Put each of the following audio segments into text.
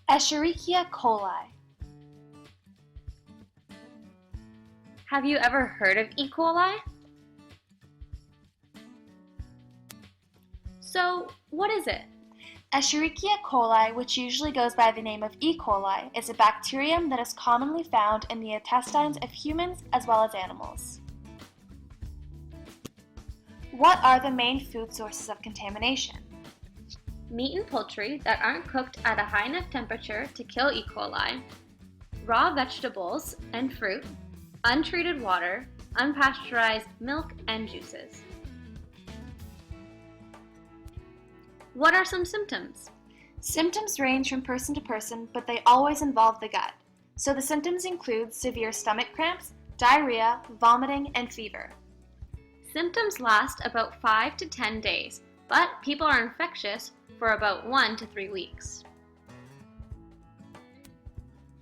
Escherichia coli. Have you ever heard of E. coli? So, what is it? Escherichia coli, which usually goes by the name of E. coli, is a bacterium that is commonly found in the intestines of humans as well as animals. What are the main food sources of contamination? Meat and poultry that aren't cooked at a high enough temperature to kill E. coli, raw vegetables and fruit, untreated water, unpasteurized milk and juices. What are some symptoms? Symptoms range from person to person, but they always involve the gut. So the symptoms include severe stomach cramps, diarrhea, vomiting, and fever. Symptoms last about 5 to 10 days, but people are infectious for about 1 to 3 weeks.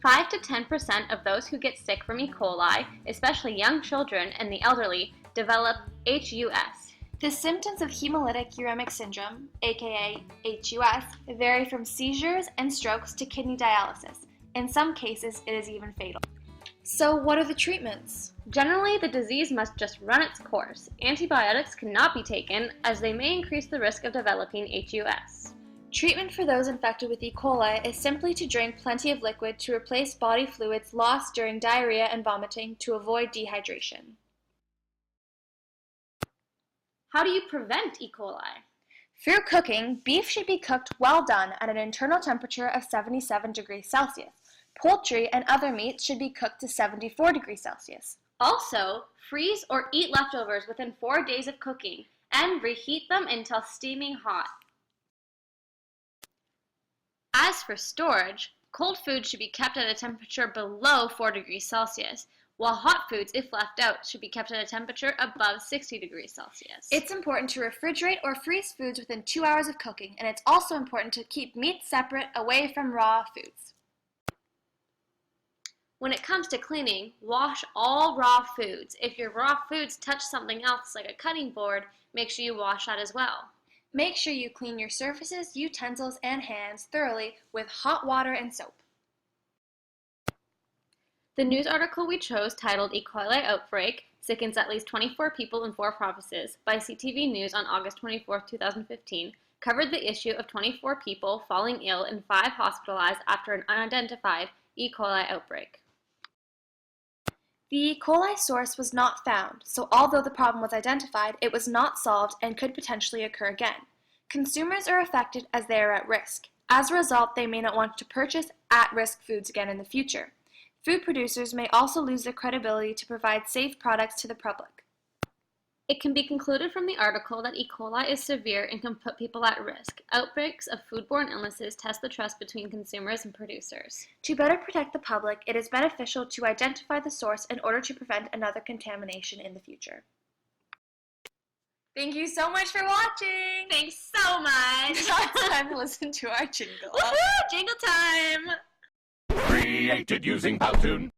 5 to 10% of those who get sick from E. coli, especially young children and the elderly, develop HUS. The symptoms of hemolytic uremic syndrome, aka HUS, vary from seizures and strokes to kidney dialysis. In some cases, it is even fatal. So what are the treatments? Generally, the disease must just run its course. Antibiotics cannot be taken as they may increase the risk of developing HUS. Treatment for those infected with E. coli is simply to drink plenty of liquid to replace body fluids lost during diarrhea and vomiting to avoid dehydration. How do you prevent E. coli? Through cooking, beef should be cooked well done at an internal temperature of 77 degrees Celsius. Poultry and other meats should be cooked to 74 degrees Celsius. Also, freeze or eat leftovers within 4 days of cooking and reheat them until steaming hot. As for storage, cold food should be kept at a temperature below 4 degrees Celsius, while hot foods, if left out, should be kept at a temperature above 60 degrees Celsius. It's important to refrigerate or freeze foods within 2 hours of cooking, and it's also important to keep meat separate away from raw foods. When it comes to cleaning, wash all raw foods. If your raw foods touch something else like a cutting board, make sure you wash that as well. Make sure you clean your surfaces, utensils, and hands thoroughly with hot water and soap. The news article we chose, titled E. coli Outbreak, Sickens at least 24 people in 4 provinces, by CTV News on August 24, 2015, covered the issue of 24 people falling ill and 5 hospitalized after an unidentified E. coli outbreak. The E. coli source was not found, so although the problem was identified, it was not solved and could potentially occur again. Consumers are affected as they are at risk. As a result, they may not want to purchase at-risk foods again in the future. Food producers may also lose their credibility to provide safe products to the public. It can be concluded from the article that E. coli is severe and can put people at risk. Outbreaks of foodborne illnesses test the trust between consumers and producers. To better protect the public, it is beneficial to identify the source in order to prevent another contamination in the future. Thank you so much for watching! Thanks so much! Now it's time to listen to our jingle. Woohoo! Jingle time! Created using Powtoon.